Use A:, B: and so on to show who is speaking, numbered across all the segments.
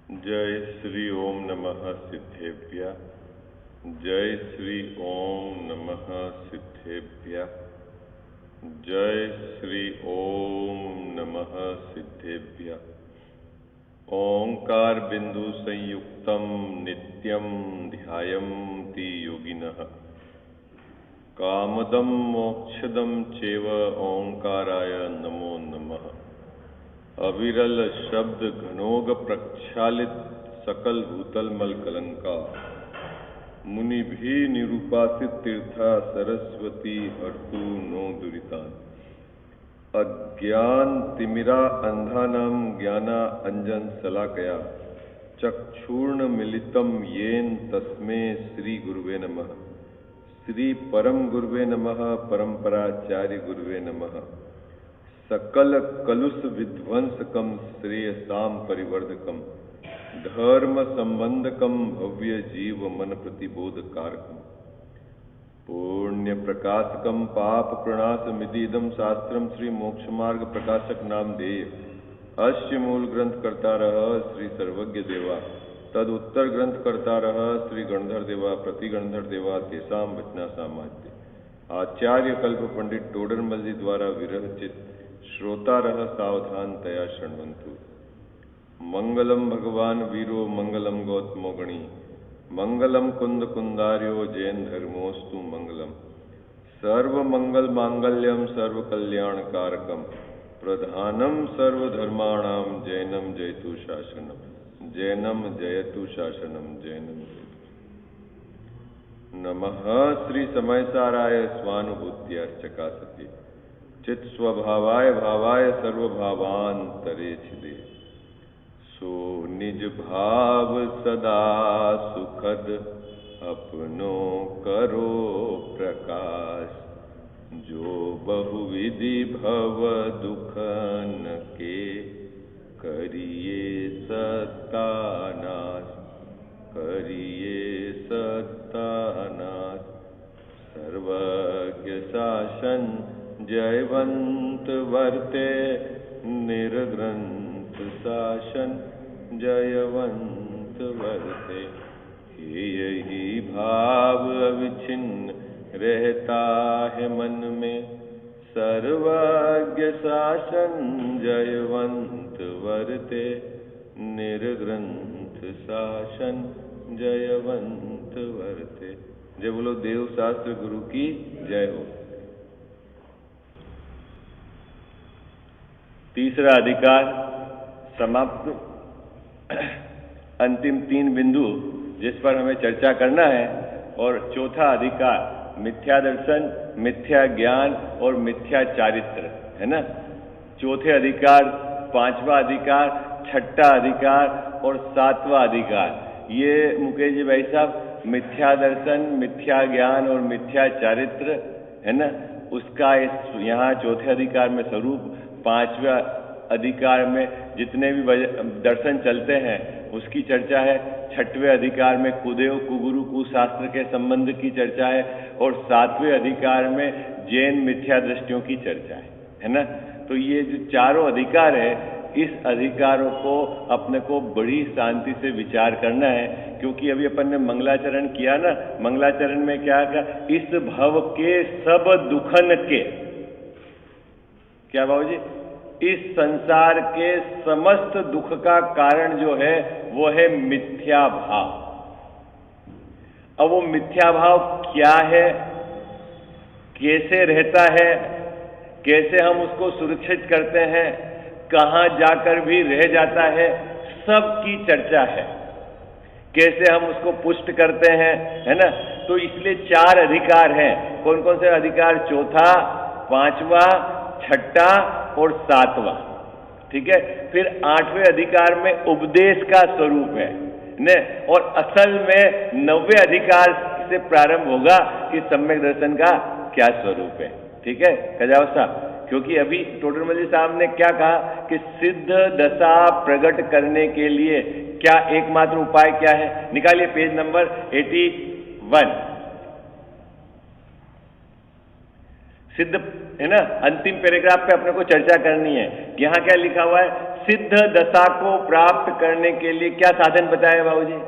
A: जय श्री ओम नमः सिद्धेभ्य। जय श्री ओम नमः सिद्धेभ्य। जय श्री ओम नमः सिद्धेभ्य। ओंकार बिंदु संयुक्तम नित्यम ध्यायन्ति योगिनः। कामदम मोक्षदम चैव ओंकाराय नमो नमः। अविरल शब्द घनोग प्रक्षालित सकल भूतल मल कलंका। मुनि भी निरूपासित तीर्था सरस्वती हर्तु नो दुरितान। अज्ञान तिमिरा अंधानाम ज्ञाना अंजन शलाकया चक्षुर्ण मिलितम येन तस्मै श्री गुरुवे नमः। श्री परम गुरुवे नमः। परंपराचार्य गुरुवे नमः। सकल कलुष विध्वंसकम श्रेयसाम परिवर्धकम धर्म संबंधकम भव्य जीव मन प्रतिबोध कारकम पुण्य प्रकाशकम पाप प्रणाश मिदिदम शास्त्रम श्री मोक्ष मार्ग प्रकाशक नाम देय। अस्य मूल ग्रंथ करता रह श्री सर्वज्ञ देवा। तद उत्तर ग्रंथ करता रह श्री गणधर देवा। प्रति गणधर देवा तेसाम वचना सामाज्य। आचार्य कल्प पंडित टोडरमल जी द्वारा विरचित श्रोता रह सावधान तया शृण्वन्तु। मंगलम भगवान वीरो मंगलम गौतमो गणी मंगलम कुंद कुंदार्यो जैन धर्मोस्तु मंगलम। सर्व मंगल मांगल्यम सर्व कल्याण कारकम प्रधानम सर्वधर्माणाम जैनम जयतु शासनम। जैनम जयतु शासनम। जैनम नमः श्री समयसाराय स्वानुभूत्या चकासति चित स्वभावाय भावाय सर्वभावांतरे छिदे। सो निज भाव सदा सुखद अपनो करो प्रकाश। जो बहुविधि भव दुखन के करिए सत्तानाश। करिए सत्तानाश। सर्वज्ञ शासन जयवंत वर्ते निर्ग्रंथ शासन जयवंत वर्ते। यही भाव अविच्छिन्न रहता है मन में सर्वज्ञ शासन जयवंत वर्ते निर्ग्रंथ शासन जयवंत वर्ते। जय बोलो देव शास्त्र गुरु की जय हो। तीसरा अधिकार समाप्त। अंतिम 3 बिंदु जिस पर हमें चर्चा करना है। और चौथा अधिकार मिथ्या दर्शन, मिथ्या ज्ञान और मिथ्या चारित्र है ना। चौथे अधिकार, 5वां अधिकार, 6ठा अधिकार और 7वां अधिकार। ये मुकेश जी भाई साहब मिथ्या दर्शन, मिथ्या ज्ञान और मिथ्या चारित्र है ना, उसका इस यहाँ चौथे अधिकार में स्वरूप। 5वें अधिकार में जितने भी दर्शन चलते हैं उसकी चर्चा है। 6वें अधिकार में कुदेव कुगुरु कुशास्त्र के संबंध की चर्चा है। और 7वें अधिकार में जैन मिथ्या दृष्टियों की चर्चा है ना। तो ये जो चारों अधिकार है, इस अधिकारों को अपने को बड़ी शांति से विचार करना है। क्योंकि अभी अपन ने मंगलाचरण किया ना। मंगलाचरण में क्या कहा? इस भव के सब दुखन के, क्या बाबू जी, इस संसार के समस्त दुख का कारण जो है वो है मिथ्या भाव। अब वो मिथ्या भाव क्या है, कैसे रहता है, कैसे हम उसको सुरक्षित करते हैं, कहां जाकर भी रह जाता है, सब की चर्चा है। कैसे हम उसको पुष्ट करते हैं, है ना। तो इसलिए 4 अधिकार हैं। कौन कौन से अधिकार? चौथा, 5वां, 6ठा और 7वां। ठीक है। फिर 8वें अधिकार में उपदेश का स्वरूप है ने। और असल में 9वें अधिकार से प्रारंभ होगा कि सम्यक दर्शन का क्या स्वरूप है। ठीक है खजावसा। क्योंकि अभी टोडरमल जी साहब ने क्या कहा कि सिद्ध दशा प्रकट करने के लिए क्या एकमात्र उपाय क्या है? निकालिए पेज नंबर 81। सिद्ध है ना। अंतिम पैराग्राफ पे अपने को चर्चा करनी है। यहां क्या लिखा हुआ है?
B: सिद्ध दशा को प्राप्त करने के लिए क्या साधन बताया बाबूजी?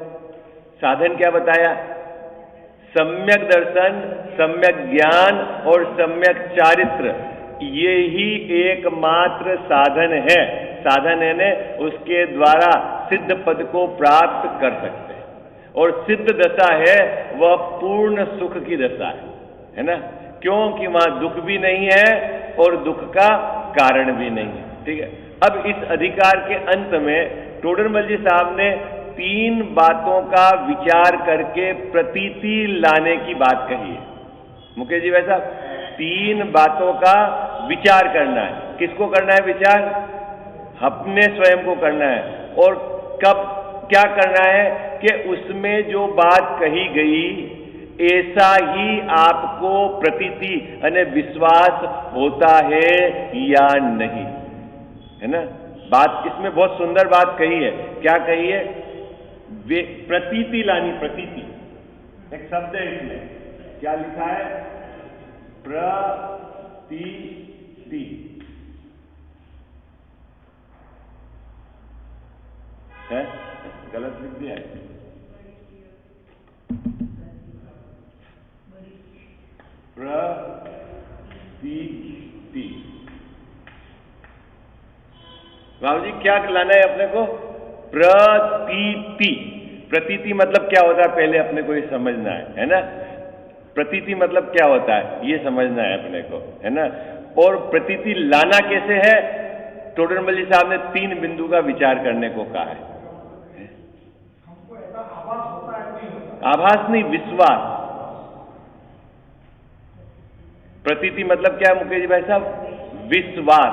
B: साधन क्या बताया? सम्यक दर्शन, सम्यक ज्ञान और सम्यक चारित्र, ये ही एकमात्र साधन है। साधन है ने उसके द्वारा सिद्ध पद को प्राप्त कर सकते हैं। और सिद्ध दशा है वह पूर्ण सुख की दशा है ना? क्योंकि वहां दुख भी नहीं है और दुख का कारण भी नहीं है। ठीक है, अब इस अधिकार के अंत में टोडरमल जी साहब ने 3 बातों का विचार करके प्रतीति लाने की बात कही है। मुकेश जी भाई साहब, 3 बातों का विचार करना है। किसको करना है विचार? अपने स्वयं को करना है। और कब क्या करना है कि उसमें जो बात कही गई ऐसा ही आपको प्रतीति यानी विश्वास होता है या नहीं, है ना? बात इसमें बहुत सुंदर बात कही है। क्या कही है? प्रतीति लानी। प्रतीति एक शब्द है, इसमें क्या लिखा है? प्रतीति। है? गलत लिख दिया है। प्रतीति। बाबू जी क्या लाना है अपने को? प्रतीति। प्रतीति मतलब क्या होता है पहले अपने को ये समझना है ना? प्रतीति मतलब क्या होता है ये समझना है अपने को, है ना? और प्रतीति लाना कैसे है? टोडरमल जी साहब ने 3 बिंदु का विचार करने को कहा है। आभास नहीं, विश्वास। प्रतीति मतलब क्या है मुकेश जी भाई साहब? विश्वास।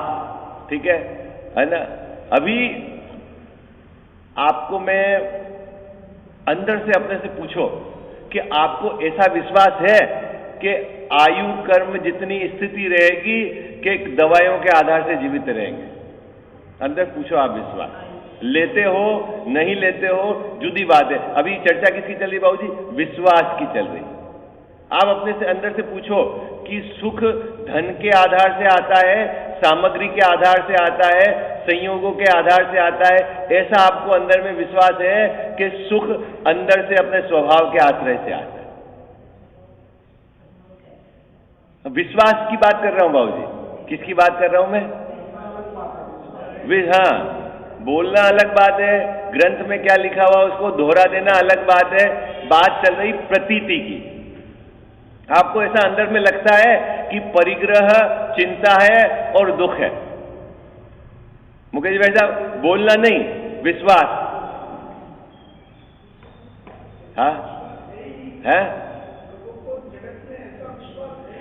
B: ठीक है ना? अभी आपको मैं अंदर से अपने से पूछो कि आपको ऐसा विश्वास है कि आयु कर्म जितनी स्थिति रहेगी कि दवाइयों के आधार से जीवित रहेंगे? अंदर पूछो आप, विश्वास लेते हो नहीं लेते हो जुदी बात है। अभी चर्चा किसकी चल रही बाबूजी? विश्वास की चल रही। आप अपने से अंदर से पूछो कि सुख धन के आधार से आता है, सामग्री के आधार से आता है, संयोगों के आधार से आता है? ऐसा आपको अंदर में विश्वास है कि सुख अंदर से अपने स्वभाव के आश्रय से आता है? विश्वास की बात कर रहा हूं बाबूजी। किसकी बात कर रहा हूं मैं? हाँ, बोलना अलग बात है, ग्रंथ में क्या लिखा हुआ उसको दोहरा देना अलग बात है। बात चल रही प्रतीति की। आपको ऐसा अंदर में लगता है कि परिग्रह चिंता है और दुख है। मुकेश भाई साहब, बोलना नहीं, विश्वास। हाँ है?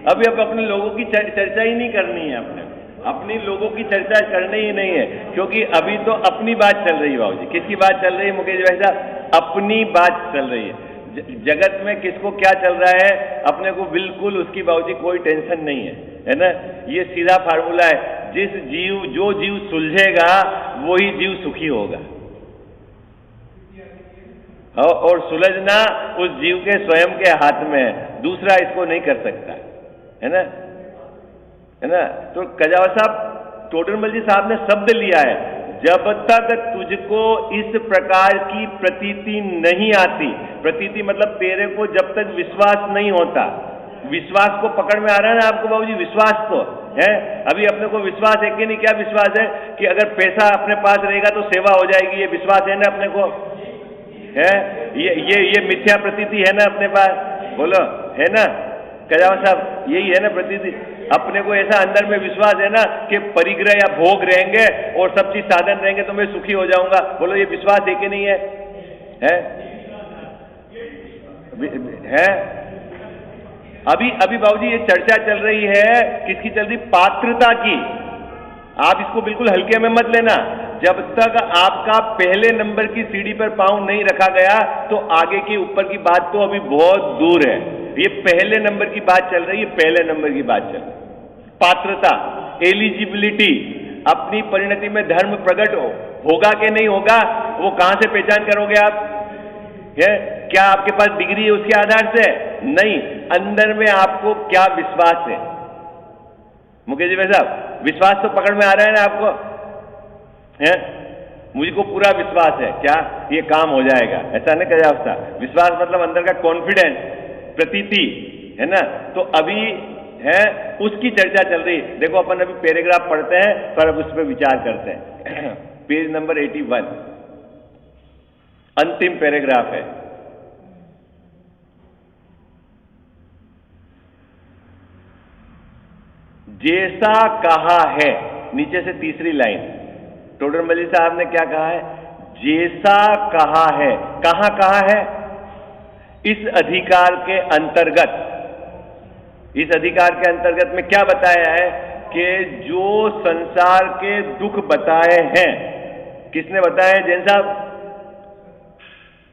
B: अभी अब अपने लोगों की चर्चा ही नहीं करनी है। अपनी लोगों की चर्चा करनी ही नहीं है, क्योंकि अभी तो अपनी बात चल रही है बाबूजी। किसकी बात चल रही है मुकेश भाई साहब? अपनी बात चल रही है। जगत में किसको क्या चल रहा है अपने को बिल्कुल उसकी बाबूजी कोई टेंशन नहीं है ना? ये सीधा फार्मूला है। जो जीव सुलझेगा वही जीव सुखी होगा, और सुलझना उस जीव के स्वयं के हाथ में है, दूसरा इसको नहीं कर सकता, है ना? तो कजावा साहब, टोडरमल जी साहब ने शब्द लिया है, जब तक तुझको इस प्रकार की प्रतीति नहीं आती। प्रतीति मतलब तेरे को जब तक विश्वास नहीं होता। विश्वास को पकड़ में आ रहा है ना आपको बाबूजी? विश्वास तो है। अभी अपने को विश्वास है कि नहीं? क्या विश्वास है कि अगर पैसा अपने पास रहेगा तो सेवा हो जाएगी? ये विश्वास है ना अपने को? है ये मिथ्या प्रतीति है ना अपने पास? बोलो, है ना कजावा साहब? यही है ना प्रतीति। अपने को ऐसा अंदर में विश्वास है ना कि परिग्रह या भोग रहेंगे और सब चीज साधन रहेंगे तो मैं सुखी हो जाऊंगा। बोलो, ये विश्वास है कि नहीं है? है? अभी बाबूजी ये चर्चा चल रही है, किसकी चल रही? पात्रता की। आप इसको बिल्कुल हल्के में मत लेना। जब तक आपका पहले नंबर की सीढ़ी पर पांव नहीं रखा गया तो आगे की ऊपर की बात तो अभी बहुत दूर है। ये पहले नंबर की बात चल रही है, पहले नंबर की बात चल रही है। पात्रता, एलिजिबिलिटी, अपनी परिणति में धर्म प्रकट होगा कि नहीं होगा, वो कहां से पहचान करोगे आप? है क्या आपके पास डिग्री है उसके आधार से? नहीं, अंदर में आपको क्या विश्वास है? मुकेश जी भाई साहब, विश्वास तो पकड़ में आ रहा है ना आपको? है, मुझको पूरा विश्वास है क्या ये काम हो जाएगा, ऐसा नहीं कहा उसका विश्वास मतलब अंदर का कॉन्फिडेंस, प्रतीति है ना। तो अभी है उसकी चर्चा चल रही। देखो अपन अभी पैराग्राफ पढ़ते हैं पर अब उस पर विचार करते हैं। पेज नंबर 81 अंतिम पैराग्राफ है। जैसा कहा है, नीचे से तीसरी लाइन, टोडरमल साहब ने क्या कहा है? जैसा कहा है। कहां कहा है? इस अधिकार के अंतर्गत। इस अधिकार के अंतर्गत में क्या बताया है कि जो संसार के दुख बताए हैं, किसने बताए हैं जैन साहब?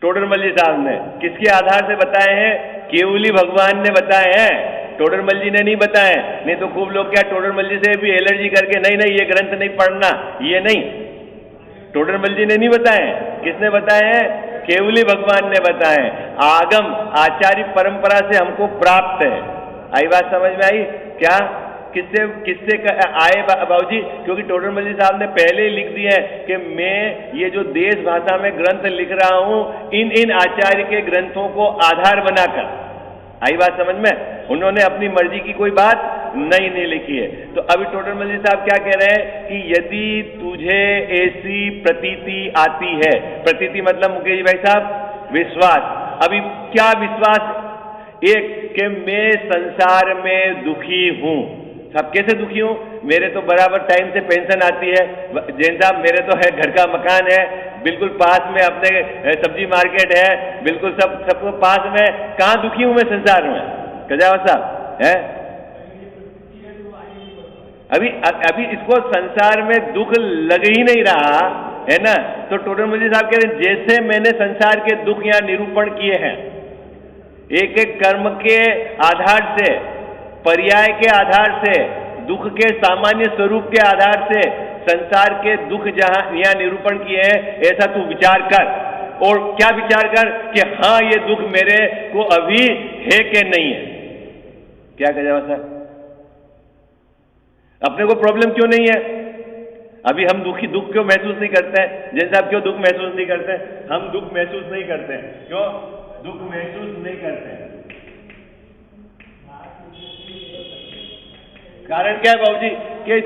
B: टोडरमल साहब ने। किसके आधार से बताए हैं? केवली भगवान ने बताए हैं, टोडरमल जी ने नहीं बताए। नहीं तो खूब लोग क्या टोडरमल जी से भी एलर्जी करके नहीं नहीं ये ग्रंथ नहीं पढ़ना, ये नहीं, टोडरमल जी ने नहीं बताए। किसने बताए हैं? केवली भगवान ने बताए। आगम आचार्य परंपरा से हमको प्राप्त है। आई बात समझ में आई क्या? किससे किससे आए बाबूजी? क्योंकि टोडरमल जी साहब ने पहले ही लिख दिया है कि मैं ये जो देश भाषा में ग्रंथ लिख रहा हूं इन इन आचार्य के ग्रंथों को आधार बनाकर। आई बात समझ में? उन्होंने अपनी मर्जी की कोई बात नहीं लिखी है। तो अभी टोडरमल जी साहब क्या कह रहे हैं कि यदि तुझे ऐसी प्रतीति आती है, प्रतीति मतलब मुकेश जी भाई साहब विश्वास। अभी क्या विश्वास? एक कि मैं संसार में दुखी हूं। सब कैसे दुखी हूं? मेरे तो बराबर टाइम से पेंशन आती है जैन साहब, मेरे तो है घर का मकान है, बिल्कुल पास में अपने सब्जी मार्केट है, बिल्कुल सबको पास में। कहां दुखी हूं मैं संसार में? कजावत साहब है। अभी इसको संसार में दुख लग ही नहीं रहा है ना। तो टोडरमल जी साहब कह रहे हैं जैसे मैंने संसार के दुख यहां निरूपण किए हैं, एक एक कर्म के आधार से, पर्याय के आधार से, दुख के सामान्य स्वरूप के आधार से संसार के दुख जहां यहां निरूपण किए हैं, ऐसा तू विचार कर। और क्या विचार कर कि हां ये दुख मेरे को अभी है कि नहीं है। क्या कह जाओ सर? अपने को प्रॉब्लम क्यों नहीं है? अभी हम दुख क्यों महसूस नहीं करते हैं? जैसे आप क्यों दुख महसूस नहीं करते? हम दुख महसूस नहीं करते क्यों? दुख महसूस नहीं करते। कारण क्या है बाबूजी? कि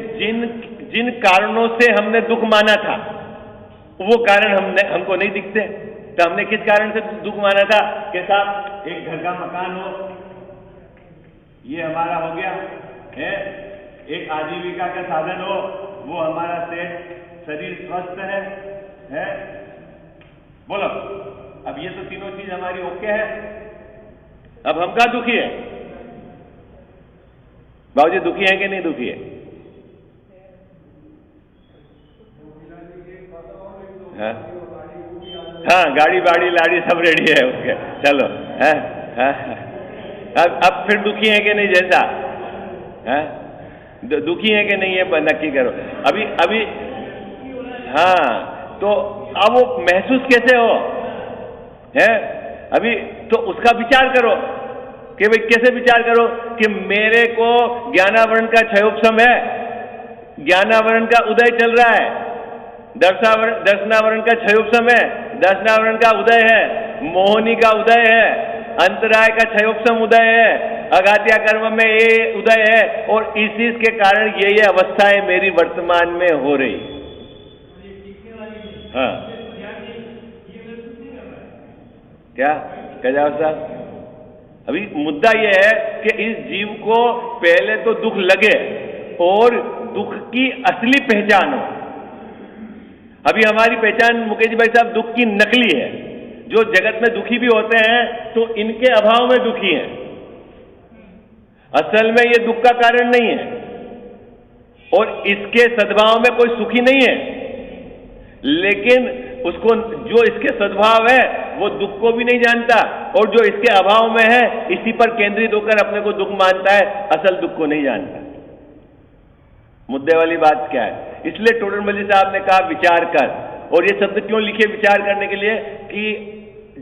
B: जिन कारणों से हमने दुख माना था वो कारण हमको नहीं दिखते। तो हमने किस कारण से दुख माना था? कि साहब एक घर का मकान हो, ये हमारा हो गया है, एक आजीविका का साधन हो, वो हमारा शरीर स्वस्थ है? बोलो, अब ये तो तीनों चीज हमारी ओके है। अब हम कहां दुखी है? बाबूजी दुखी है कि नहीं दुखी है? हाँ, गाड़ी बाड़ी लाड़ी सब रेडी है उसके, चलो है। अब फिर दुखी है कि नहीं जैसा है? दुखी है कि नहीं है नक्की करो। अभी हाँ, तो अब वो महसूस कैसे हो है? अभी तो उसका विचार करो कि भाई कैसे विचार करो कि मेरे को ज्ञानावरण का क्षयोपशम है, ज्ञानावरण का उदय चल रहा है, दर्शनावरण का क्षयोपशम है, दर्शनावरण का उदय है, मोहिनी का उदय है, अंतराय का क्षयोपशम उदय है, अघात्या कर्म में ये उदय है। और इसी के कारण ये अवस्थाएं मेरी वर्तमान में हो रही। हाँ क्या कह जाओ साहब? अभी मुद्दा यह है कि इस जीव को पहले तो दुख लगे और दुख की असली पहचान हो। अभी हमारी पहचान मुकेश भाई साहब दुख की नकली है। जो जगत में दुखी भी होते हैं तो इनके अभाव में दुखी हैं, असल में ये दुख का कारण नहीं है। और इसके सद्भाव में कोई सुखी नहीं है, लेकिन उसको जो इसके सद्भाव है वो दुख को भी नहीं जानता, और जो इसके अभाव में है इसी पर केंद्रित होकर अपने को दुख मानता है, असल दुख को नहीं जानता। मुद्दे वाली बात क्या है? इसलिए टोडरमल साहब ने कहा विचार कर। और ये शब्द क्यों लिखे विचार करने के लिए? कि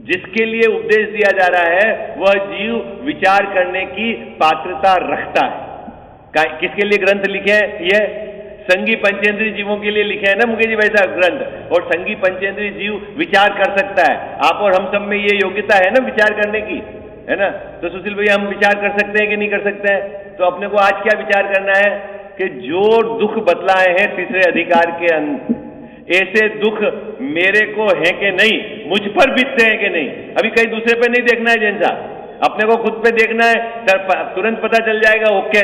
B: जिसके लिए उपदेश दिया जा रहा है वह जीव विचार करने की पात्रता रखता है। किसके लिए ग्रंथ लिखे? ये संगी पंचेंद्रीय जीवों के लिए लिखे हैं ना मुकेश जी भाई साहब ग्रंथ, और संगी पंचेंद्रीय जीव विचार कर सकता है। आप और हम सब में ये योग्यता है ना विचार करने की, है ना? तो सुशील भैया हम विचार कर सकते हैं कि नहीं कर सकते हैं? तो अपने को आज क्या विचार करना है कि जो दुख बतलाए हैं तीसरे अधिकार के अंदर, ऐसे दुख मेरे को है कि नहीं, मुझ पर बीतते हैं कि नहीं। अभी कहीं दूसरे पे नहीं देखना है जैन साहब, अपने को खुद पे देखना है, तुरंत पता चल जाएगा। ओके,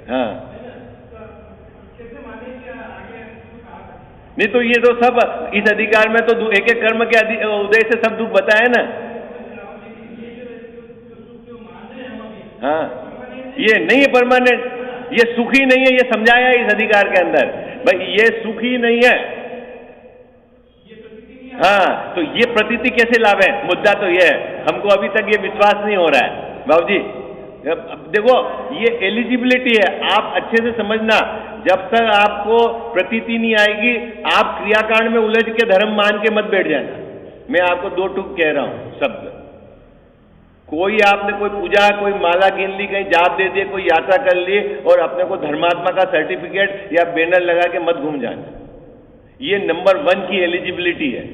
B: हाँ, नहीं तो ये तो सब इस अधिकार में तो एक एक कर्म के उदय से सब दुख बताए ना। हाँ, ये नहीं है परमानेंट, ये सुखी नहीं है, ये समझाया है इस अधिकार के अंदर भाई, ये सुखी नहीं है। हाँ, तो ये प्रतीति कैसे लाभ है? मुद्दा तो ये है, हमको अभी तक ये विश्वास नहीं हो रहा है बाबूजी। देखो ये एलिजिबिलिटी है, आप अच्छे से समझना, जब तक आपको प्रतीति नहीं आएगी आप क्रियाकांड में उलझ के धर्म मान के मत बैठ जाना। मैं आपको दो टूक कह रहा हूं शब्द, कोई आपने कोई पूजा कोई माला गिन ली, कहीं जाप दे दिए, कोई यात्रा कर ली और अपने को धर्मात्मा का सर्टिफिकेट या बैनर लगा के मत घूम जाना। ये नंबर 1 की एलिजिबिलिटी है।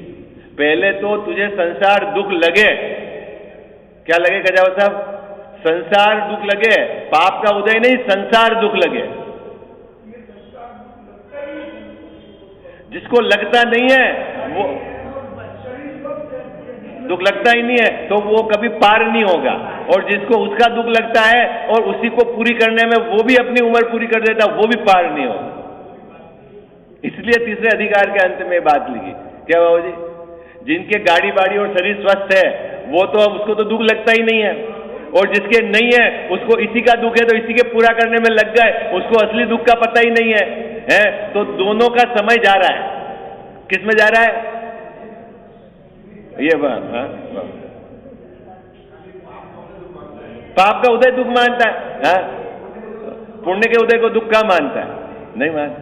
B: पहले तो तुझे संसार दुख लगे, क्या लगे गजावत साहब? संसार दुख लगे, पाप का उदय नहीं, संसार दुख लगे। जिसको लगता नहीं है वो दुख लगता ही नहीं है तो वो कभी पार नहीं होगा, और जिसको उसका दुख लगता है और उसी को पूरी करने में वो भी अपनी उम्र पूरी कर देता, वो भी पार नहीं होगा। इसलिए तीसरे अधिकार के अंत में बात लिखी। क्या बाबू जी? जिनके गाड़ी बाड़ी और शरीर स्वस्थ है वो तो उसको तो दुख लगता ही नहीं है, और जिसके नहीं है उसको इसी का दुख है तो इसी के पूरा करने में लग गए, उसको असली दुख का पता ही नहीं है, तो दोनों का समय जा रहा है। किस में जा रहा है ये बात? हाँ, पाप का उदय दुख मानता है, हाँ? पुण्य के उदय को दुख का मानता है? नहीं मानता।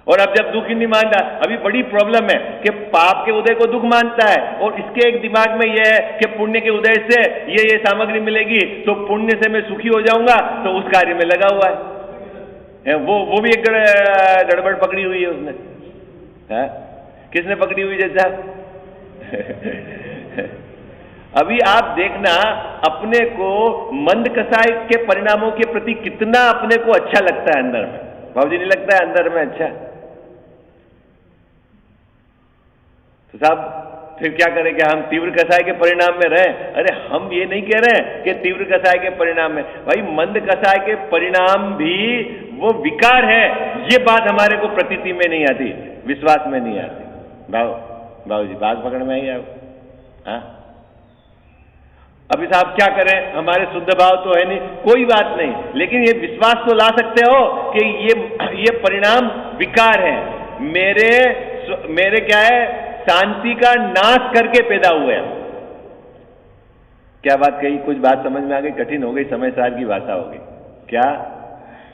B: और अब जब दुख ही नहीं मानता, अभी बड़ी प्रॉब्लम है कि पाप के उदय को दुख मानता है और इसके एक दिमाग में यह है कि पुण्य के उदय से ये सामग्री मिलेगी तो पुण्य से मैं सुखी हो जाऊंगा, तो उस कार्य में लगा हुआ है। वो भी एक गड़बड़ पकड़ी हुई है उसने। है? किसने पकड़ी हुई जैसा? अभी आप देखना अपने को मंद कसाय के परिणामों के प्रति कितना अपने को अच्छा लगता है अंदर में। बाबूजी नहीं लगता है अंदर में अच्छा? तो साहब फिर क्या करें कि हम तीव्र कसाय के परिणाम में रहें? अरे हम ये नहीं कह रहे हैं कि तीव्र कसाय के परिणाम में, भाई मंद कसाय के परिणाम भी वो विकार है, ये बात हमारे को प्रतीति में नहीं आती, विश्वास में नहीं आती। बाबू जी बात पकड़ में आई आप? हाँ, अभी साहब क्या करें, हमारे शुद्ध भाव तो है नहीं, कोई बात नहीं, लेकिन ये विश्वास तो ला सकते हो कि ये परिणाम विकार है, मेरे क्या है, शांति का नाश करके पैदा हुए हैं। क्या बात कही? कुछ बात समझ में आ गई? कठिन हो गई? समय सार की भाषा हो गई क्या?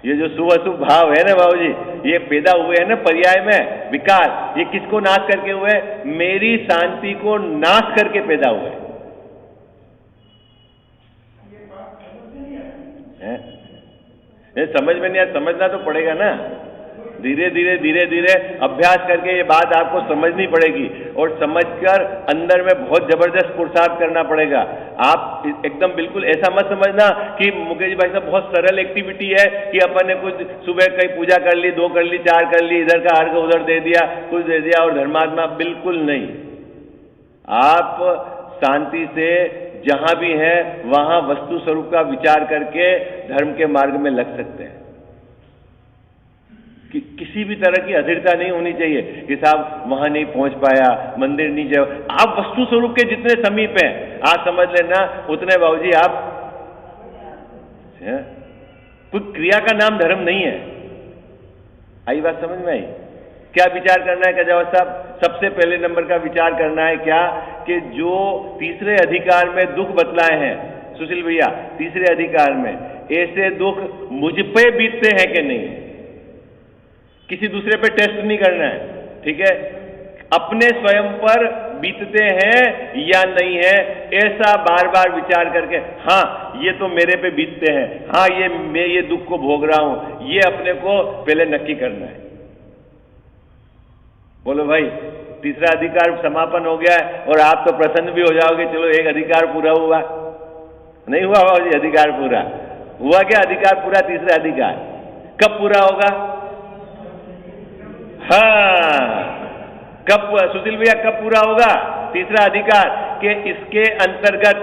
B: ये जो शुभ अशुभ भाव है ना बाबूजी, ये पैदा हुए हैं ना पर्याय में विकार, ये किसको नाश करके हुए? मेरी शांति को नाश करके पैदा हुए हैं। ये समझ में नहीं आया, समझना तो पड़ेगा ना। धीरे धीरे अभ्यास करके ये बात आपको समझनी पड़ेगी, और समझकर अंदर में बहुत जबरदस्त पुरुषार्थ करना पड़ेगा। आप एकदम बिल्कुल ऐसा मत समझना कि मुकेश भाई साहब बहुत सरल एक्टिविटी है कि अपन ने कुछ सुबह कहीं पूजा कर ली, 2 कर ली, 4 कर ली, इधर का अर्घ उधर दे दिया, कुछ दे दिया और धर्मात्मा। बिल्कुल नहीं। आप शांति से जहां भी है वहां वस्तु स्वरूप का विचार करके धर्म के मार्ग में लग सकते हैं। कि किसी भी तरह की अधीरता नहीं होनी चाहिए कि साहब वहां नहीं पहुंच पाया, मंदिर नहीं जाओ। आप वस्तु स्वरूप के जितने समीप हैं आप समझ लेना उतने बाबूजी आप, कोई क्रिया का नाम धर्म नहीं है। आई बात समझ में आई? क्या विचार करना है गजावत साहब? सबसे पहले नंबर का विचार करना है क्या कि जो तीसरे अधिकार में दुख बतलाए हैं सुशील भैया, तीसरे अधिकार में ऐसे दुख मुझ पे बीतते हैं कि नहीं। किसी दूसरे पे टेस्ट नहीं करना है, ठीक है? अपने स्वयं पर बीतते हैं या नहीं है, ऐसा बार बार विचार करके, हाँ ये तो मेरे पे बीतते हैं, हाँ मैं ये दुख को भोग रहा हूं, ये अपने को पहले नक्की करना है। बोलो भाई, तीसरा अधिकार समापन हो गया है और आप तो प्रसन्न भी हो जाओगे, चलो एक अधिकार पूरा हुआ। नहीं हुआ बाबूजी अधिकार पूरा? हुआ क्या अधिकार पूरा? तीसरा अधिकार कब पूरा होगा? हाँ, कब सुशील भैया कब पूरा होगा तीसरा अधिकार? कि इसके अंतर्गत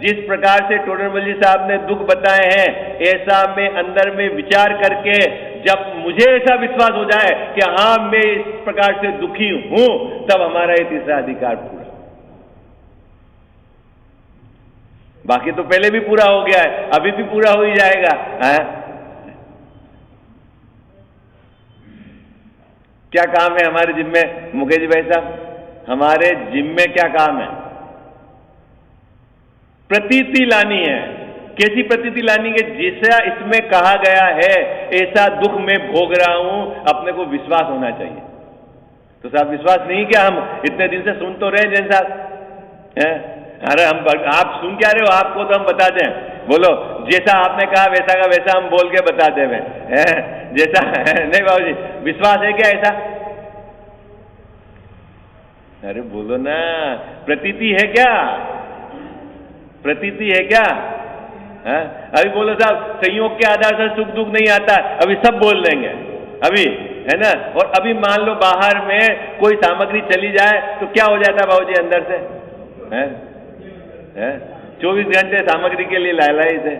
B: जिस प्रकार से टोडरमल जी साहब ने दुख बताए हैं, ऐसा मैं अंदर में विचार करके जब मुझे ऐसा विश्वास हो जाए कि हाँ मैं इस प्रकार से दुखी हूं, तब हमारा ये तीसरा अधिकार पूरा। बाकी तो पहले भी पूरा हो गया है, अभी भी पूरा हो ही जाएगा। क्या काम है हमारे जिम्मे मुकेश भाई साहब? हमारे जिम्मे क्या काम है? प्रतीति लानी है। कैसी प्रतीति लानी है? जैसा इसमें कहा गया है ऐसा दुख में भोग रहा हूं, अपने को विश्वास होना चाहिए। तो साहब विश्वास नहीं क्या? हम इतने दिन से सुन तो रहे जैन साहब। अरे हम आप सुन क्या रहे हो? आपको तो हम बता दें। बोलो, जैसा आपने कहा वैसा का वैसा हम बोल के बता दे। जैसा नहीं बाबूजी, विश्वास है क्या ऐसा? अरे बोलो ना, प्रतीति है क्या? प्रतीति है क्या? अभी बोलो साहब, संयोग के आधार से सुख दुख नहीं आता, अभी सब बोल देंगे अभी, है ना। और अभी मान लो बाहर में कोई सामग्री चली जाए तो क्या हो जाता है बाबूजी अंदर से? 24 घंटे सामग्री के लिए लाए थे।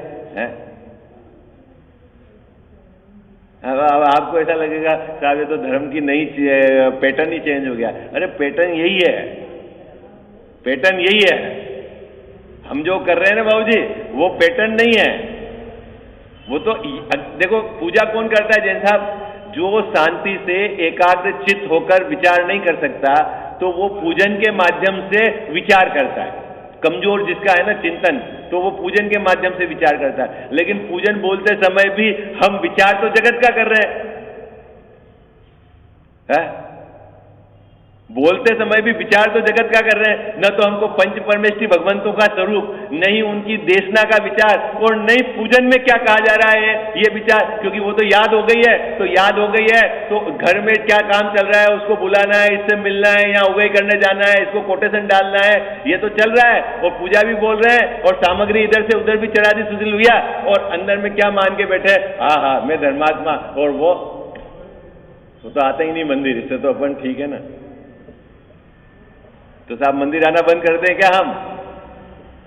B: अब आपको ऐसा लगेगा साहब ये तो धर्म की नई पैटर्न ही चेंज हो गया। अरे पैटर्न यही है, पैटर्न यही है। हम जो कर रहे हैं ना बाबूजी, वो पैटर्न नहीं है। वो तो देखो, पूजा कौन करता है जैन साहब? जो शांति से एकाग्र चित्त होकर विचार नहीं कर सकता, तो वो पूजन के माध्यम से विचार करता है। कमजोर जिसका है ना चिंतन, तो वो पूजन के माध्यम से विचार करता है। लेकिन पूजन बोलते समय भी हम विचार तो जगत का कर रहे हैं। बोलते समय भी विचार तो जगत का कर रहे हैं। न तो हमको पंच परमेष्ठी भगवंतों का स्वरूप, नहीं उनकी देशना का विचार, और नहीं पूजन में क्या कहा जा रहा है ये विचार, क्योंकि वो तो याद हो गई है। तो याद हो गई है तो घर में क्या काम चल रहा है उसको बुलाना है, इससे मिलना है, यहाँ उगई करने जाना है, इसको कोटेशन डालना है, ये तो चल रहा है। और पूजा भी बोल रहे हैं और सामग्री इधर से उधर भी चढ़ा दी सुशील भैया, और अंदर में क्या मान के बैठे, हाँ मैं धर्मात्मा। और वो तो आते ही नहीं मंदिर, इससे तो अपन ठीक है ना। तो साहब मंदिर आना बंद कर दें क्या हम?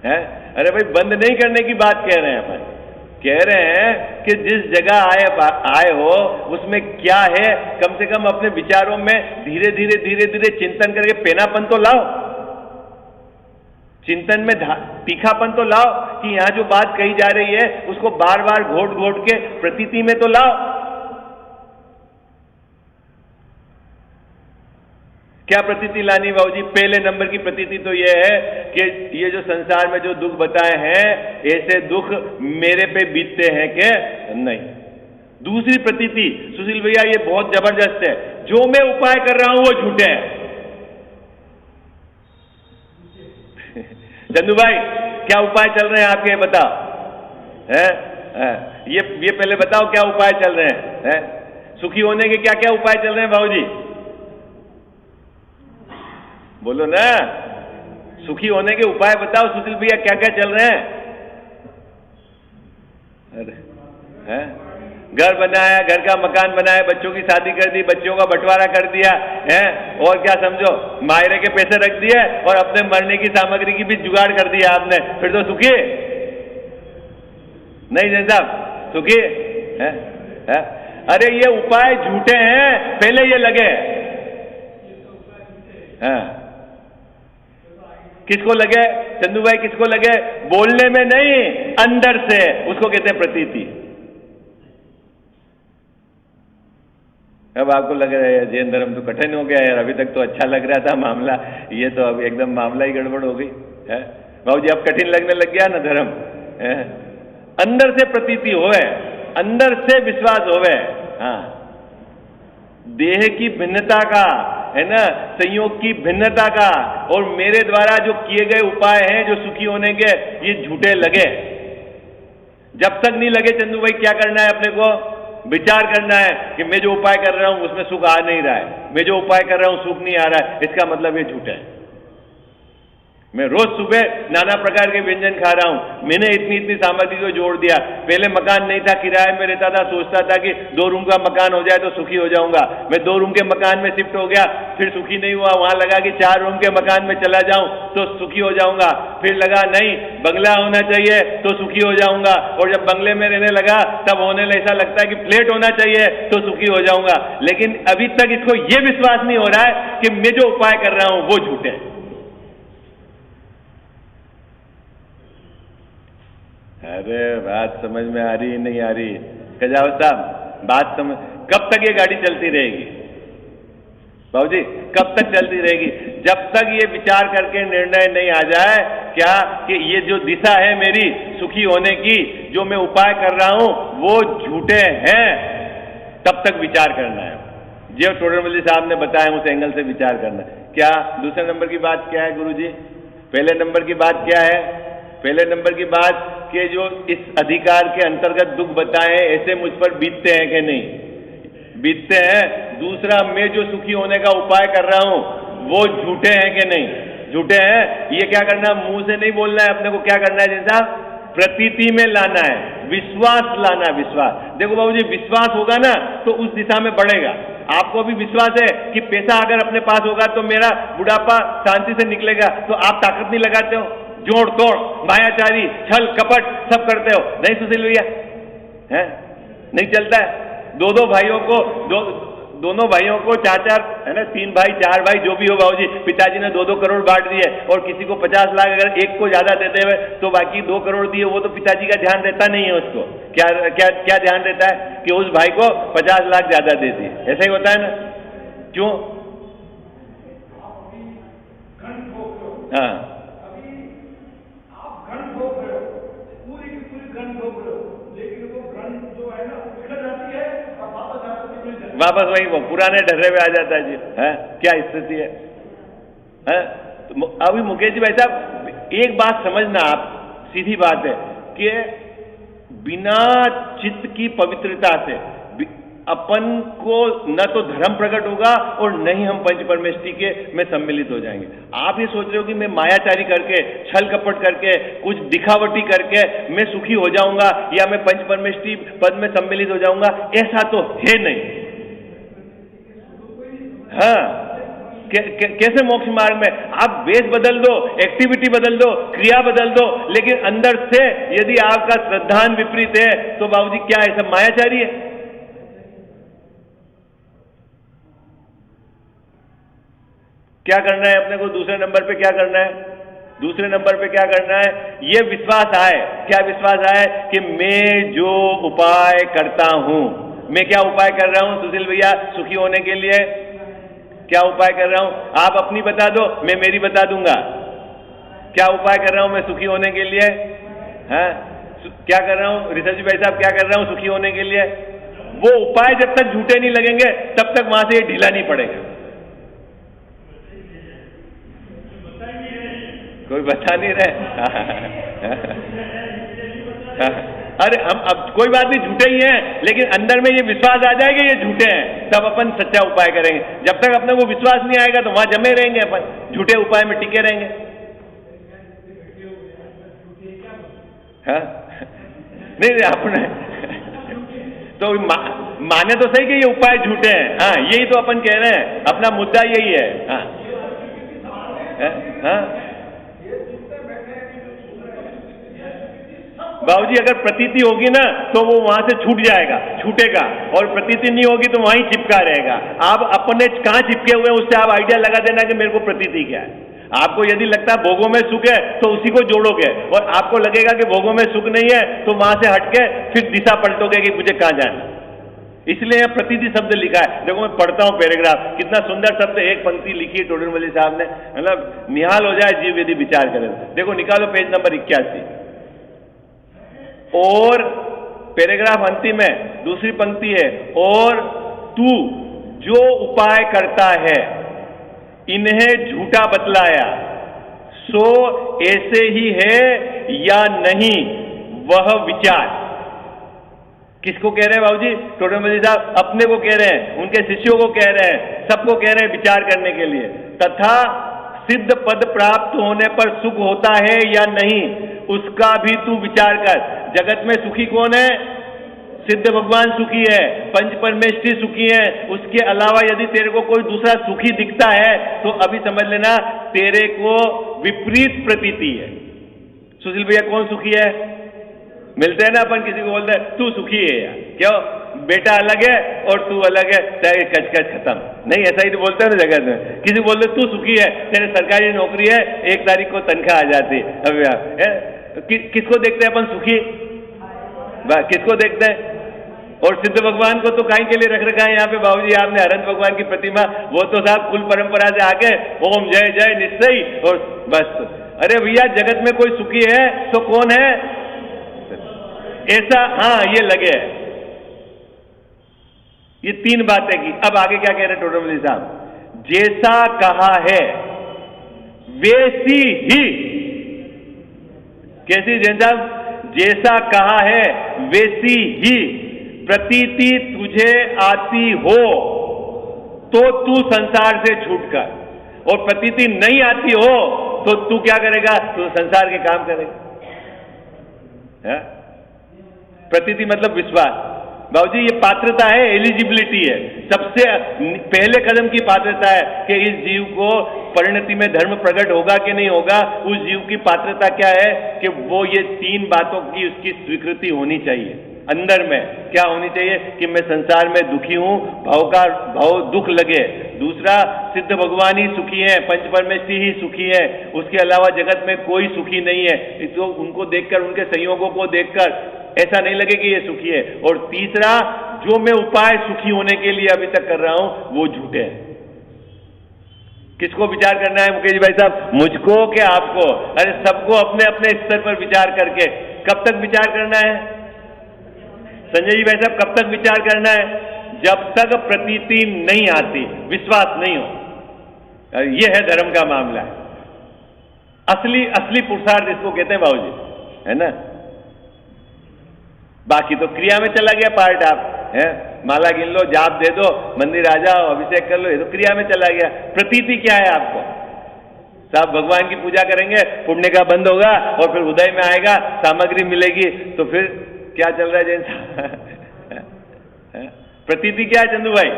B: हैं? अरे भाई बंद नहीं करने की बात कह रहे हैं अपन। कह रहे हैं कि जिस जगह आए हो उसमें क्या है, कम से कम अपने विचारों में धीरे धीरे चिंतन करके पेनापन तो लाओ, चिंतन में तीखापन तो लाओ, कि यहां जो बात कही जा रही है उसको बार बार घोट घोट के प्रतीति में तो लाओ। क्या प्रतीति लानी बाबूजी? पहले नंबर की प्रतीति तो यह है कि ये जो संसार में जो दुख बताए हैं, ऐसे दुख मेरे पे बीतते हैं कि नहीं। दूसरी प्रतीति सुशील भैया ये बहुत जबरदस्त है, जो मैं उपाय कर रहा हूं वो झूठे हैं। चंदू भाई क्या उपाय चल रहे हैं आपके, बताओ है? ये पहले बताओ क्या उपाय चल रहे हैं? सुखी होने के क्या क्या उपाय चल रहे हैं बाबूजी? बोलो ना, सुखी होने के उपाय बताओ सुशील भैया, क्या क्या चल रहे हैं? अरे घर बनाया, घर का मकान बनाया, बच्चों की शादी कर दी, बच्चों का बंटवारा कर दिया है, और क्या समझो मायरे के पैसे रख दिए और अपने मरने की सामग्री की भी जुगाड़ कर दिया आपने, फिर तो सुखी नहीं जैन साहब? सुखी है? अरे ये उपाय झूठे हैं, पहले ये लगे। किसको लगे चंदू भाई? किसको लगे? बोलने में नहीं, अंदर से, उसको कहते हैं प्रतीति। अब आपको लग रहा है जैन धर्म तो कठिन हो गया यार, अभी तक तो अच्छा लग रहा था मामला, ये तो अब एकदम मामला ही गड़बड़ हो गई है बाबूजी। अब कठिन लगने लग गया ना धर्म। अंदर से प्रतीति होवे, अंदर से विश्वास होवे। हाँ, देह की भिन्नता का है ना, संयोग की भिन्नता का और मेरे द्वारा जो किए गए उपाय हैं जो सुखी होने के, ये झूठे लगे। जब तक नहीं लगे चंदू भाई, क्या करना है अपने को? विचार करना है कि मैं जो उपाय कर रहा हूं उसमें सुख आ नहीं रहा है, मैं जो उपाय कर रहा हूं सुख नहीं आ रहा है, इसका मतलब ये झूठ है। मैं रोज सुबह नाना प्रकार के व्यंजन खा रहा हूं, मैंने इतनी इतनी सामग्री को जोड़ दिया, पहले मकान नहीं था, किराए में रहता था, सोचता था कि 2 रूम का मकान हो जाए तो सुखी हो जाऊंगा। मैं 2 रूम के मकान में शिफ्ट हो गया, फिर सुखी नहीं हुआ, वहां लगा कि 4 रूम के मकान में चला जाऊं तो सुखी हो जाऊंगा। फिर लगा नहीं, बंगला होना चाहिए तो सुखी हो जाऊंगा, और जब बंगले में रहने लगा तब होने ऐसा लगता है कि फ्लैट होना चाहिए तो सुखी हो जाऊंगा। लेकिन अभी तक इसको यह विश्वास नहीं हो रहा है कि मैं जो उपाय कर रहा हूं वो झूठे हैं। अरे बात समझ में आ रही नहीं आ रही? कजावत साहब, बात समझ, कब तक ये गाड़ी चलती रहेगी बाबूजी? कब तक चलती रहेगी? जब तक ये विचार करके निर्णय नहीं आ जाए क्या कि ये जो दिशा है मेरी सुखी होने की, जो मैं उपाय कर रहा हूं वो झूठे हैं, तब तक विचार करना है। जो टोडरमल साहब ने बताया उस एंगल से विचार करना है। क्या दूसरे नंबर की बात क्या है गुरुजी? पहले नंबर की बात क्या है? पहले नंबर की बात कि जो इस अधिकार के अंतर्गत दुख बताए ऐसे मुझ पर बीतते हैं कि नहीं बीतते हैं। दूसरा, मैं जो सुखी होने का उपाय कर रहा हूं वो झूठे हैं कि नहीं झूठे हैं। ये क्या करना, मुंह से नहीं बोलना है, अपने को क्या करना है जैसा प्रतीति में लाना है, विश्वास लाना है। विश्वास, देखो बाबूजी, विश्वास होगा ना तो उस दिशा में बढ़ेगा। आपको भी विश्वास है कि पैसा अगर अपने पास होगा तो मेरा बुढ़ापा शांति से निकलेगा, तो आप ताकत नहीं लगाते हो, जोड़ तोड़, मायाचारी, छल कपट सब करते हो, नहीं सुशील भैया? है नहीं चलता है। दो भाइयों को दोनों भाइयों को 4-4, है ना, 3 भाई 4 भाई जो भी हो बाबूजी, पिताजी ने 2-2 करोड़ बांट दिए, और किसी को 50 लाख अगर एक को ज्यादा देते हुए तो बाकी 2 करोड़ दिए, वो तो पिताजी का ध्यान रहता नहीं है। उसको क्या क्या क्या ध्यान रहता है कि उस भाई को 50 लाख ज्यादा दे दिए, ऐसा ही होता है ना? क्यों? हाँ, वापस वही वो पुराने ढर्रे में आ जाता है जी। है क्या स्थिति है? तो अभी मुकेश जी भाई साहब, एक बात समझना आप, सीधी बात है कि बिना चित्त की पवित्रता से अपन को न तो धर्म प्रकट होगा और न ही हम पंच परमेष्टि के में सम्मिलित हो जाएंगे। आप ये सोच रहे हो कि मैं मायाचारी करके, छल कपट करके, कुछ दिखावटी करके मैं सुखी हो जाऊंगा या मैं पंच परमेष्टि पद में सम्मिलित हो जाऊंगा, ऐसा तो है नहीं। हाँ, कैसे मोक्ष मार्ग में आप वेश बदल दो, एक्टिविटी बदल दो, क्रिया बदल दो, लेकिन अंदर से यदि आपका श्रद्धान विपरीत है तो बाबूजी क्या है, सब मायाचारी है। क्या करना है अपने को? दूसरे नंबर पे क्या करना है? दूसरे नंबर पे क्या करना है? ये विश्वास आए। क्या विश्वास आए कि मैं जो उपाय करता हूं, मैं क्या उपाय कर रहा हूं सुशील भैया सुखी होने के लिए? क्या उपाय कर रहा हूं? आप अपनी बता दो, मैं मेरी बता दूंगा। क्या उपाय कर रहा हूं मैं सुखी होने के लिए? हैं? क्या कर रहा हूं ऋषभ जी भाई साहब, क्या कर रहा हूं सुखी होने के लिए? वो उपाय जब तक झूठे नहीं लगेंगे तब तक वहां से ये ढीला नहीं पड़ेगा। कोई बता नहीं रहे। अरे हम अब कोई बात नहीं, झूठे ही हैं, लेकिन अंदर में ये विश्वास आ जाएगा ये झूठे हैं, तब अपन सच्चा उपाय करेंगे। जब तक अपने को विश्वास नहीं आएगा तो वहां जमे रहेंगे, अपन झूठे उपाय में टिके रहेंगे। हाँ? नहीं अपने तो माने तो सही कि ये उपाय झूठे हैं। हाँ, यही तो अपन कह रहे हैं, अपना मुद्दा यही है। हाँ, हाँ? बाबूजी, अगर प्रतीति होगी ना तो वो वहां से छूट जाएगा, छूटेगा, और प्रतीति नहीं होगी तो वहीं चिपका रहेगा। आप अपने कहां चिपके हुए हैं उससे आप आइडिया लगा देना कि मेरे को प्रतीति क्या है। आपको यदि लगता है भोगों में सुख है तो उसी को जोड़ोगे, और आपको लगेगा कि भोगों में सुख नहीं है तो वहां से हटके फिर दिशा पलटोगे कि मुझे कहां जाना। इसलिए यह प्रतीति शब्द लिखा है। देखो मैं पढ़ता हूं पैराग्राफ, कितना सुंदर शब्द, एक पंक्ति लिखी है टोडरमल साहब ने, मतलब निहाल हो जाए जीव यदि विचार करे। देखो निकालो पेज नंबर 81 और पैराग्राफ अंतिम है, दूसरी पंक्ति है, और तू जो उपाय करता है इन्हें झूठा बतलाया, सो ऐसे ही है या नहीं वह विचार। किसको कह रहे हैं बाबूजी? टोडरमल जी साहब अपने को कह रहे हैं, उनके शिष्यों को कह रहे हैं, सबको कह रहे हैं विचार करने के लिए। तथा सिद्ध पद प्राप्त होने पर सुख होता है या नहीं उसका भी तू विचार कर। जगत में सुखी कौन है? सिद्ध भगवान सुखी है, पंच परमेष्ठी सुखी है। उसके अलावा यदि तेरे को कोई दूसरा सुखी दिखता है तो अभी समझ लेना तेरे को विपरीत प्रतीति है। सुशील भैया कौन सुखी है? मिलते हैं ना अपन, किसी को बोलते हैं तू सुखी है यार, क्यों? बेटा अलग है और तू अलग है, चाहे कचकच खत्म। नहीं, ऐसा ही तो बोलते हैं ना जगत में। किसी को बोलते तू सुखी है, तेरे सरकारी नौकरी है, 1 तारीख को तनख्वाह आ जाती। अब यार किसको देखते हैं अपन सुखी? किसको देखते हैं? और सिद्ध भगवान को तो काहे के लिए रख रखा है यहाँ पे बाबूजी आपने? अनंत भगवान की प्रतिमा, वो तो साहब कुल परंपरा से आके ओम जय जय निश्चय और बस। अरे भैया जगत में कोई सुखी है तो कौन है ऐसा? हाँ, ये लगे। ये 3 बातें की। अब आगे क्या कह रहे टोडरमल साहब? जैसा कहा है वैसी ही। कैसी जैन साहब? जैसा कहा है वैसी ही प्रतीति तुझे आती हो तो तू संसार से छूटकर, और प्रतीति नहीं आती हो तो तू क्या करेगा? तू संसार के काम करेगा। है? प्रतीति मतलब विश्वास। बाबूजी ये पात्रता है, एलिजिबिलिटी है। सबसे पहले कदम की पात्रता है कि इस जीव को परिणति में धर्म प्रकट होगा कि नहीं होगा। उस जीव की पात्रता क्या है कि वो ये 3 बातों की उसकी स्वीकृति होनी चाहिए। अंदर में क्या होनी चाहिए कि मैं संसार में दुखी हूं, भाव दुख लगे। दूसरा, सिद्ध भगवान ही सुखी है, पंच परमेष्ठी ही सुखी है, उसके अलावा जगत में कोई सुखी नहीं है। तो उनको देखकर, उनके संयोगों को देखकर ऐसा नहीं लगे कि ये सुखी है। और तीसरा, जो मैं उपाय सुखी होने के लिए अभी तक कर रहा हूं वो झूठे हैं। किसको विचार करना है मुकेश भाई साहब? मुझको कि आपको? अरे सबको अपने अपने स्तर पर विचार करके। कब तक विचार करना है संजय जी भाई साहब? कब तक विचार करना है? जब तक प्रतीति नहीं आती, विश्वास नहीं हो। यह है धर्म का मामला। असली पुरुषार्थ इसको कहते हैं बाबूजी, है ना? बाकी तो क्रिया में चला गया पार्ट। आप है माला गिन लो, जाप दे दो, मंदिर आ जाओ, अभिषेक कर लो, ये तो क्रिया में चला गया। प्रतीति क्या है आपको? साहब भगवान की पूजा करेंगे, पुण्य का बंद होगा और फिर उदय में आएगा, सामग्री मिलेगी, तो फिर क्या चल रहा है जैन साहब? प्रतीति क्या है चंदू भाई?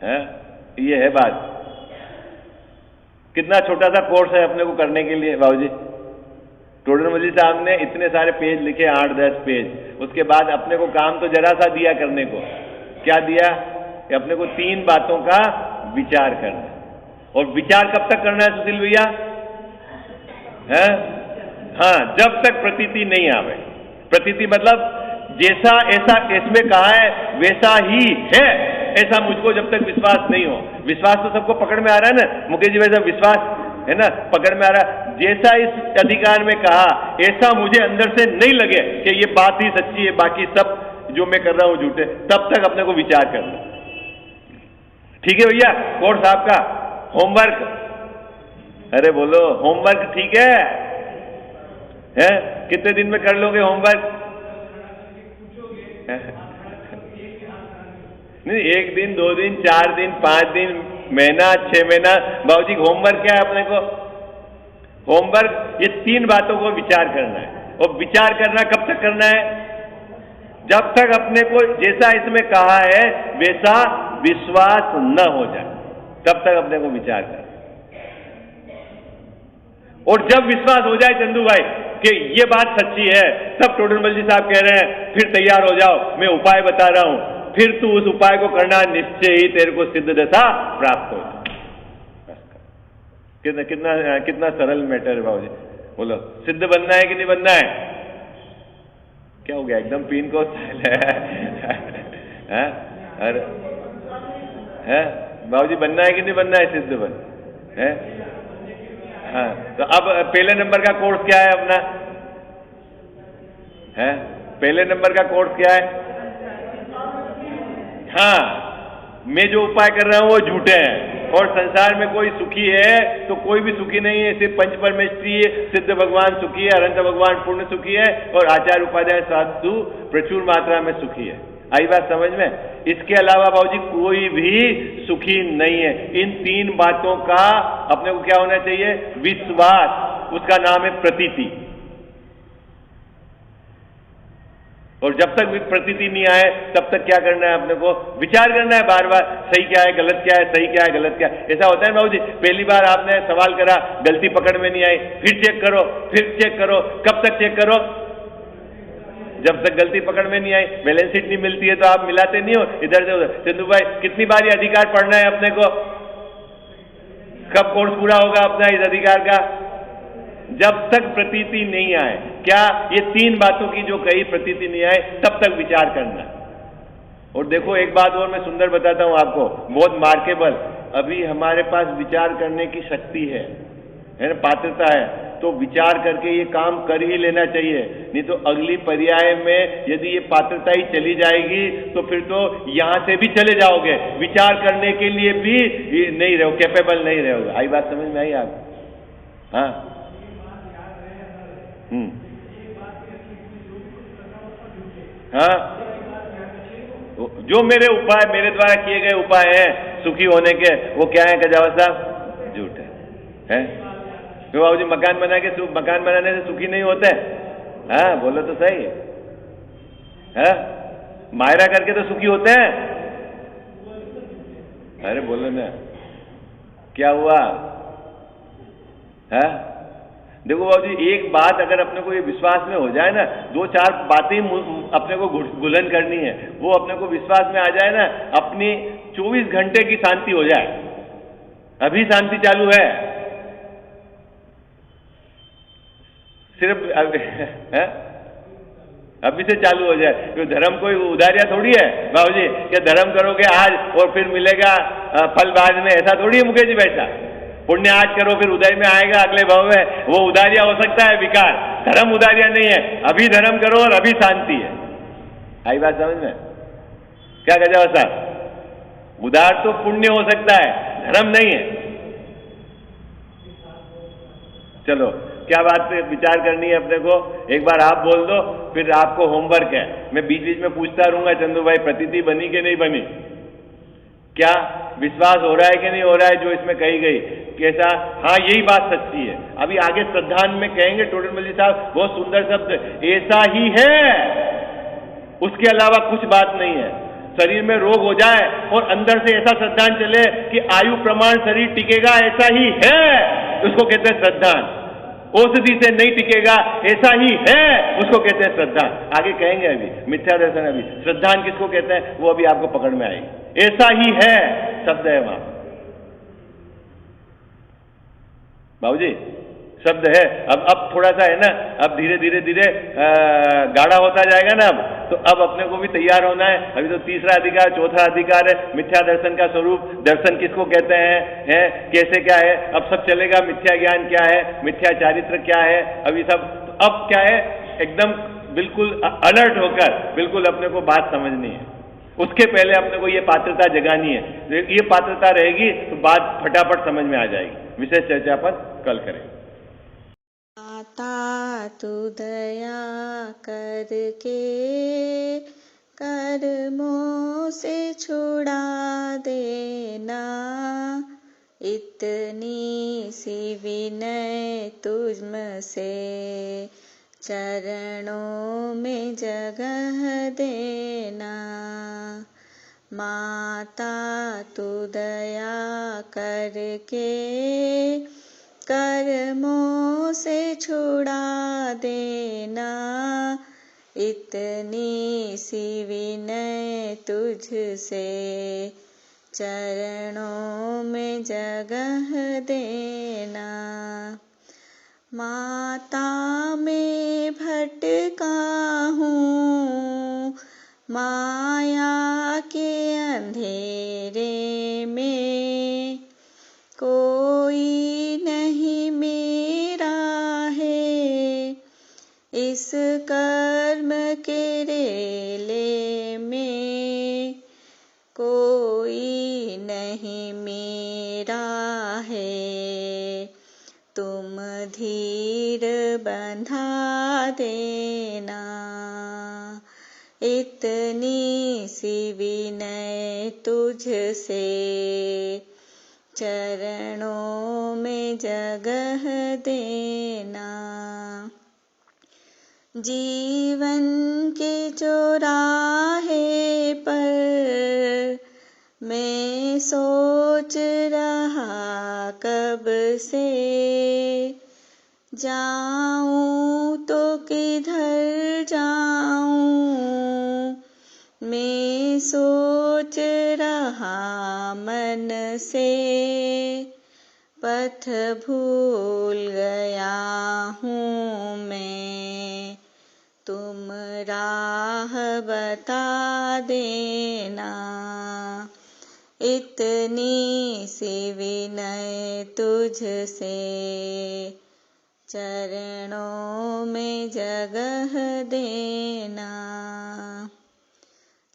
B: है ये है बात। कितना छोटा सा कोर्स है अपने को करने के लिए बाबूजी। टोडरमल जी साहब ने इतने सारे पेज लिखे, 8-10 पेज। उसके बाद अपने को काम तो जरा सा दिया करने को। क्या दिया? कि अपने को 3 बातों का विचार करना। और विचार कब तक करना है सुशील भैया? है? हाँ, जब तक प्रतीति नहीं आवे। प्रतीति मतलब जैसा ऐसा इसमें कहा है वैसा ही है, ऐसा मुझको जब तक विश्वास नहीं हो। विश्वास तो सबको पकड़ में आ रहा है ना मुकेश जी भाई साहब? विश्वास है ना, पकड़ में आ रहा है। जैसा इस अधिकार में कहा ऐसा मुझे अंदर से नहीं लगे कि ये बात ही सच्ची है, बाकी सब जो मैं कर रहा हूं झूठे, तब तक अपने को विचार करना। ठीक है भैया? कोर्स आपका होमवर्क। अरे बोलो होमवर्क ठीक है? कितने दिन में कर लोगे होमवर्क? नहीं, 1 दिन, 2 दिन, 4 दिन, 5 दिन, महीना, 6 महीना। बाबूजी होमवर्क क्या है अपने को? होमवर्क ये 3 बातों को विचार करना है। और विचार करना कब तक करना है? जब तक अपने को जैसा इसमें कहा है वैसा विश्वास न हो जाए, तब तक अपने को विचार करना। और जब विश्वास हो जाए चंदू भाई कि ये बात सच्ची है, तब टोडरमल जी साहब कह रहे हैं फिर तैयार हो जाओ, मैं उपाय बता रहा हूं, फिर तू उस उपाय को करना, निश्चय ही तेरे को सिद्ध दशा प्राप्त हो जाए। कितना कितना कितना सरल मैटर है बाबूजी। बोलो सिद्ध बनना है कि नहीं बनना है? क्या हो गया? एकदम पीन को है? अरे है बाबूजी, बनना है कि नहीं बनना है? सिद्ध बन है? हाँ, तो अब पहले नंबर का कोर्स क्या है अपना? है पहले नंबर का कोर्स क्या है? हाँ, मैं जो उपाय कर रहा हूं वो झूठे हैं, और संसार में कोई सुखी है तो कोई भी सुखी नहीं है, सिर्फ पंच परमेष्ठी सिद्ध भगवान सुखी है, अनंत भगवान पूर्ण सुखी है और आचार्य उपाध्याय साधु प्रचुर मात्रा में सुखी है। आई बात समझ में? इसके अलावा बाबूजी कोई भी सुखी नहीं है। इन तीन बातों का अपने को क्या होना चाहिए? विश्वास, उसका नाम है प्रतीति। और जब तक प्रतीति नहीं आए तब तक क्या करना है? अपने को विचार करना है बार बार, सही क्या है, गलत क्या है, सही क्या है, गलत क्या है। ऐसा होता है बाबूजी, पहली बार आपने सवाल करा, गलती पकड़ में नहीं आई, फिर चेक करो, फिर चेक करो। कब तक चेक करो? जब तक गलती पकड़ में नहीं आई। बैलेंस शीट नहीं मिलती है तो आप मिलाते नहीं हो इधर से उधर। चंदू भाई, कितनी बार ये अधिकार पढ़ना है अपने को? कब कोर्स पूरा होगा अपना इस अधिकार का? जब तक प्रतीति नहीं आए। क्या? ये तीन बातों की जो कही प्रतीति नहीं आए तब तक विचार करना। और देखो एक बात और मैं सुंदर बताता हूं आपको, बहुत मार्केबल। अभी हमारे पास विचार करने की शक्ति है ना, पात्रता है, तो विचार करके ये काम कर ही लेना चाहिए। नहीं तो अगली पर्याय में यदि ये पात्रता ही चली जाएगी तो फिर तो यहां से भी चले जाओगे, विचार करने के लिए भी नहीं रहो, कैपेबल नहीं रहोगे। आई बात समझ में आई आप? हाँ, हाँ, जो मेरे उपाय, मेरे द्वारा किए गए उपाय हैं सुखी होने के, वो क्या है कजावत साहब? झूठ है? तो बाबूजी मकान बनाने से सुखी नहीं होते? हाँ, बोलो तो सही है? मायरा करके तो सुखी होते हैं। अरे बोलो ना, क्या हुआ है? देखो बाबूजी, एक बात अगर अपने को ये विश्वास में हो जाए ना, दो चार बातें अपने को घुलन करनी है, वो अपने को विश्वास में आ जाए ना, अपनी 24 घंटे की शांति हो जाए। अभी शांति चालू है, सिर्फ अभी से चालू हो जाए। तो धर्म कोई उधारिया थोड़ी है बाबूजी, कि धर्म करोगे आज और फिर मिलेगा फल बाद में, ऐसा थोड़ी है मुकेश जी बैठा। पुण्य आज करो फिर उदय में आएगा अगले भाव में, वो उदारिया हो सकता है विकार, धर्म उदारिया नहीं है। अभी धर्म करो और अभी शांति है। आई बात समझ में? क्या गजा साहब? उदार तो पुण्य हो सकता है, धर्म नहीं है। चलो, क्या बात पे विचार करनी है अपने को? एक बार आप बोल दो, फिर आपको होमवर्क है। मैं बीच बीच में पूछता रहूंगा, चंदू भाई प्रतीति बनी कि नहीं बनी? क्या विश्वास हो रहा है कि नहीं हो रहा है जो इसमें कही गई? कैसा? हाँ, यही बात सच्ची है। अभी आगे श्रद्धान में कहेंगे टोडरमल जी साहब, बहुत सुंदर शब्द, ऐसा ही है, उसके अलावा कुछ बात नहीं है। शरीर में रोग हो जाए और अंदर से ऐसा श्रद्धान चले कि आयु प्रमाण शरीर टिकेगा, ऐसा ही है, उसको कहते हैं श्रद्धान। औषधि से नहीं टिकेगा, ऐसा ही है, उसको कहते हैं श्रद्धान। आगे कहेंगे अभी मिथ्या दर्शन। अभी श्रद्धान किसको कहते हैं वो अभी आपको पकड़ में आएगी। ऐसा ही है शब्द है वहां बाबूजी, शब्द है। अब थोड़ा सा है ना, अब धीरे धीरे धीरे गाढ़ा होता जाएगा ना। तो अब अपने को भी तैयार होना है। अभी तो तीसरा अधिकार, चौथा अधिकार है मिथ्या दर्शन का स्वरूप। दर्शन किसको कहते हैं, कैसे, क्या है, अब सब चलेगा। मिथ्या ज्ञान क्या है, मिथ्या चारित्र क्या है, अभी सब। तो अब क्या है, एकदम बिल्कुल अलर्ट होकर बिल्कुल अपने को बात समझनी है। उसके पहले अपने को ये पात्रता जगानी है। ये पात्रता रहेगी तो बात फटाफट समझ में आ जाएगी। विशेष चर्चा पर कल करेंगे।
C: माता तू दया करके कर्मों से छुड़ा देना, इतनी सी विनय तुझसे चरणों में जगह देना। माता तू दया करके कर्मों से छुड़ा देना, इतनी सी विनय तुझसे चरणों में जगह देना। माता में भटका हूँ माया के अंधेरे में, कोई नहीं मेरा है इस कर्म के रेले में, कोई नहीं मेरा विनय तुझसे, चरणों में जगह देना। जीवन के चौराहे पर मैं सोच रहा कब से, जाऊं तो किधर जाऊं, मैं सोच रहा मन से। पथ भूल गया हूँ मैं, तुम राह बता देना। इतनी सी विनय तुझसे, चरणों में जगह देना।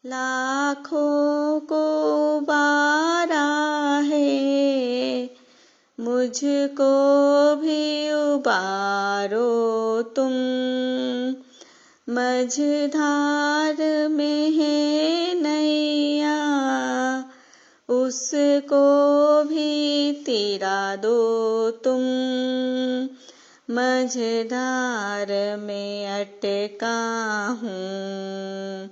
C: लाखों को उबारा है, मुझको भी उबारो तुम। मझधार में है नैया, उसको भी तिरा दो तुम। मझधार में अटका हूँ,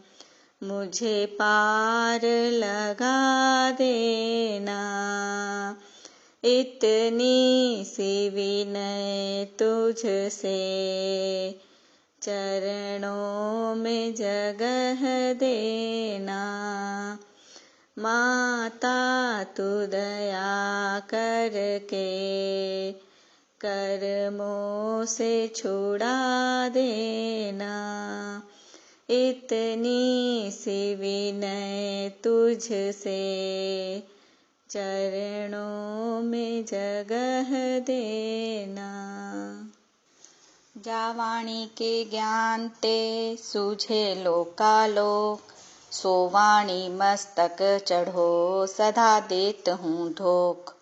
C: मुझे पार लगा देना। इतनी सी विनय तुझसे, चरणों में जगह देना। माता तू दया करके, कर्मों से छुड़ा देना। इतनी सी विनय तुझसे, चरणों में जगह देना। जावाणी के ज्ञान ते सूझे लोकालोक, सोवाणी मस्तक चढ़ो सदा देत हूँ धोख।